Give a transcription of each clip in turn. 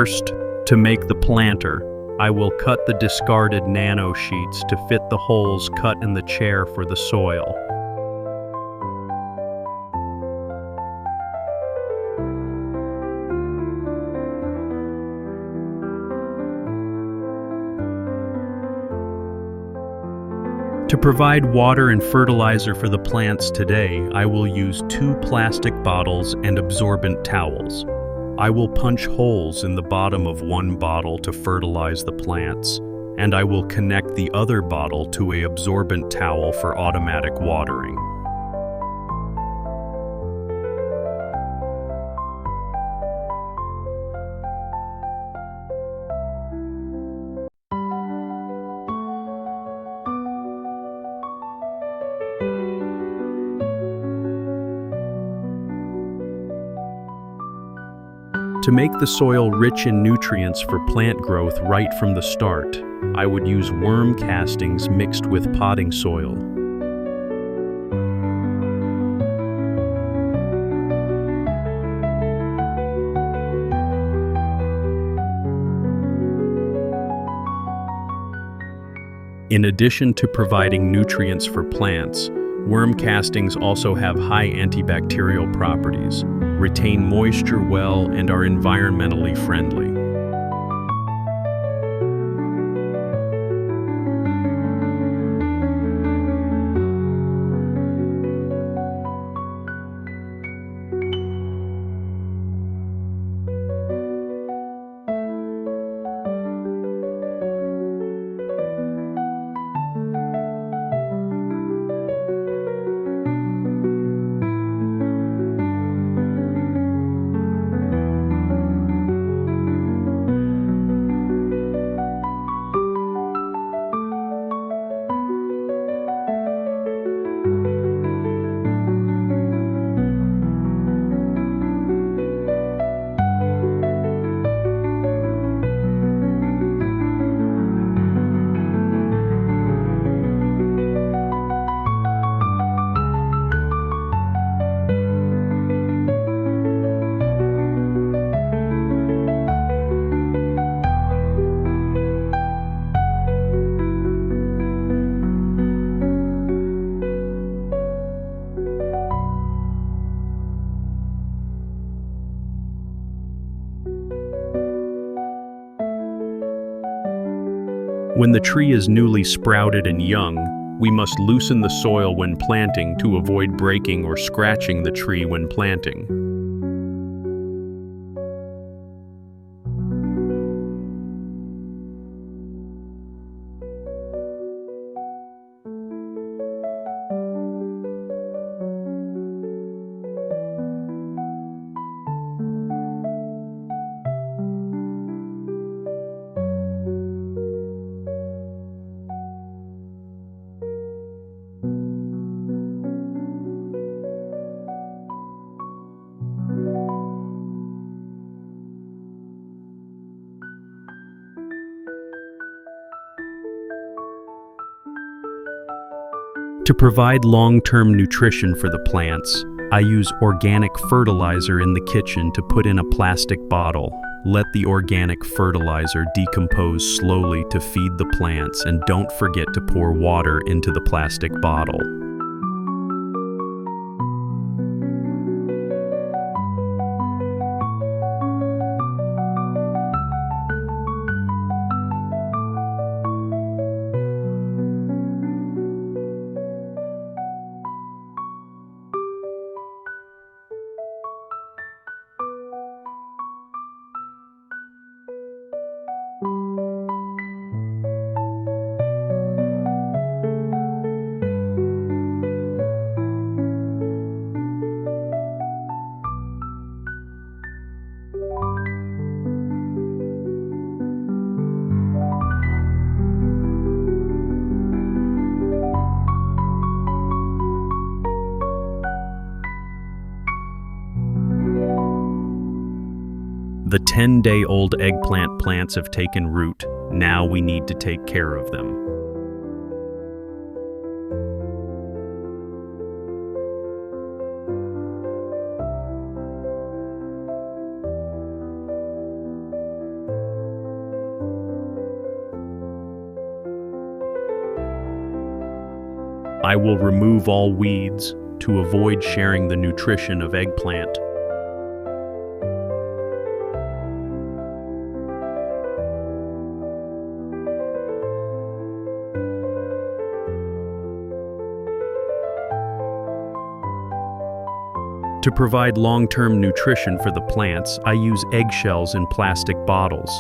First, to make the planter, I will cut the discarded nano sheets to fit the holes cut in the chair for the soil. To provide water and fertilizer for the plants today, I will use 2 plastic bottles and absorbent towels. I will punch holes in the bottom of one bottle to fertilize the plants, and I will connect the other bottle to an absorbent towel for automatic watering. To make the soil rich in nutrients for plant growth right from the start, I would use worm castings mixed with potting soil. In addition to providing nutrients for plants, worm castings also have high antibacterial properties, retain moisture well, and are environmentally friendly. When the tree is newly sprouted and young, we must loosen the soil when planting to avoid breaking or scratching the tree when planting. To provide long-term nutrition for the plants, I use organic fertilizer in the kitchen to put in a plastic bottle. Let the organic fertilizer decompose slowly to feed the plants, and don't forget to pour water into the plastic bottle. The 10-day-old eggplant plants have taken root. Now we need to take care of them. I will remove all weeds to avoid sharing the nutrition of eggplant. To provide long-term nutrition for the plants, I use eggshells in plastic bottles.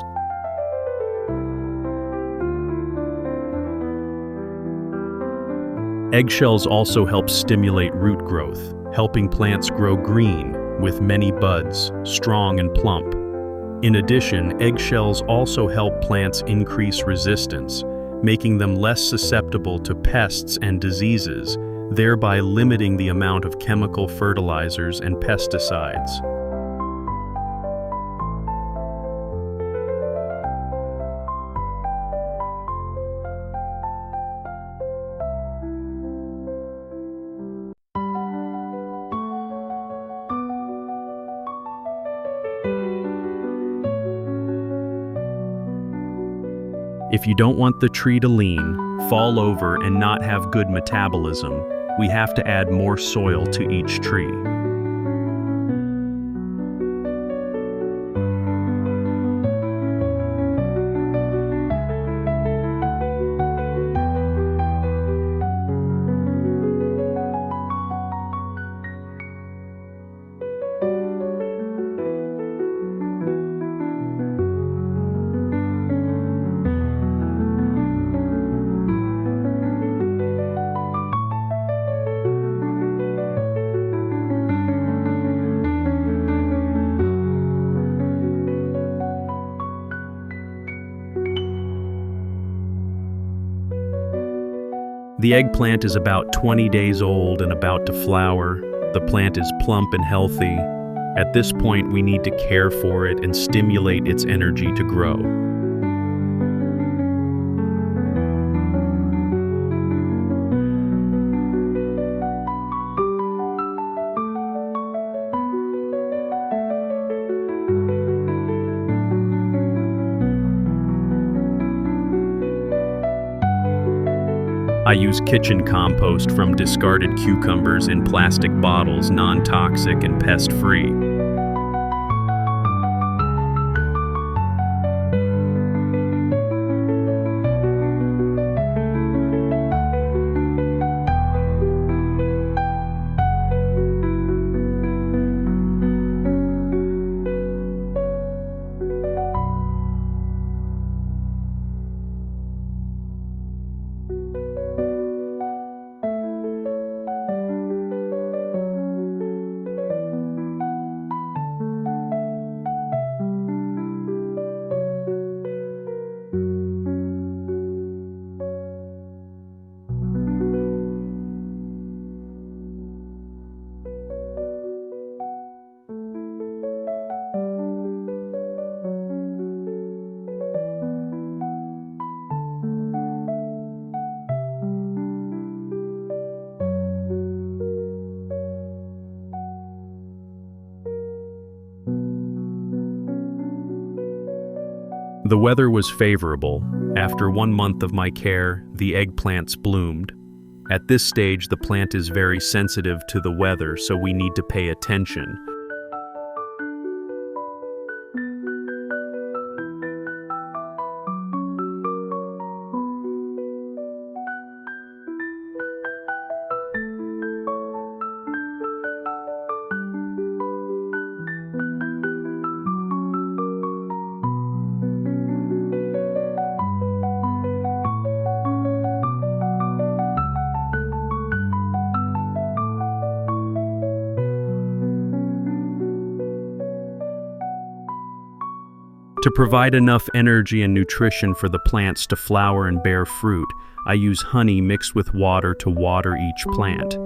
Eggshells also help stimulate root growth, helping plants grow green with many buds, strong and plump. In addition, eggshells also help plants increase resistance, making them less susceptible to pests and diseases, thereby limiting the amount of chemical fertilizers and pesticides. If you don't want the tree to lean, fall over, and not have good metabolism, we have to add more soil to each tree. The eggplant is about 20 days old and about to flower. The plant is plump and healthy. At this point, we need to care for it and stimulate its energy to grow. I use kitchen compost from discarded cucumbers in plastic bottles, non-toxic and pest-free. The weather was favorable. After 1 month of my care, the eggplants bloomed. At this stage, the plant is very sensitive to the weather, so we need to pay attention. To provide enough energy and nutrition for the plants to flower and bear fruit, I use honey mixed with water to water each plant.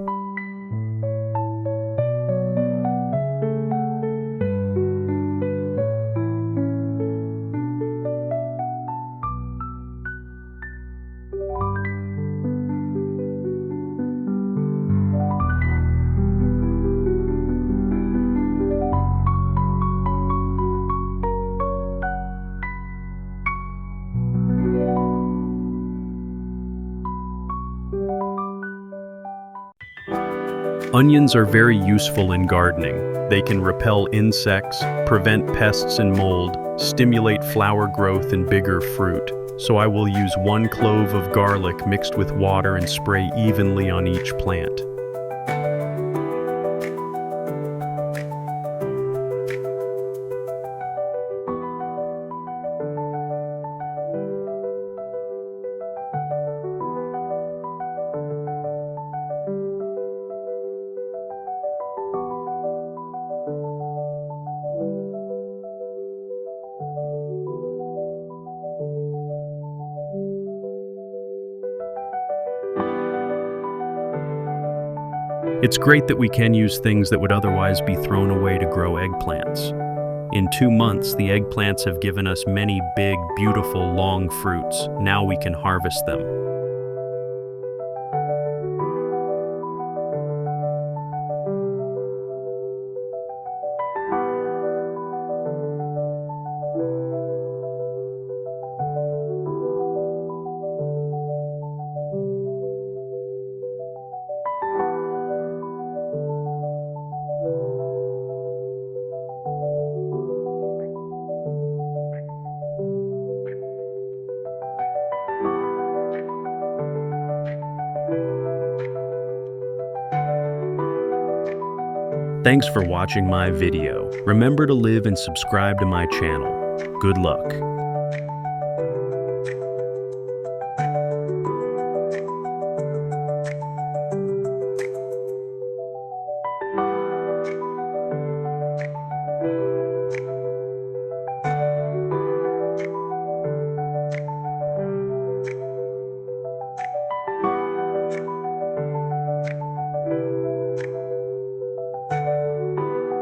Onions are very useful in gardening. They can repel insects, prevent pests and mold, stimulate flower growth and bigger fruit. So I will use 1 clove of garlic mixed with water and spray evenly on each plant. It's great that we can use things that would otherwise be thrown away to grow eggplants. In 2 months, the eggplants have given us many big, beautiful, long fruits. Now we can harvest them. Thanks for watching my video. Remember to live and subscribe to my channel. Good luck.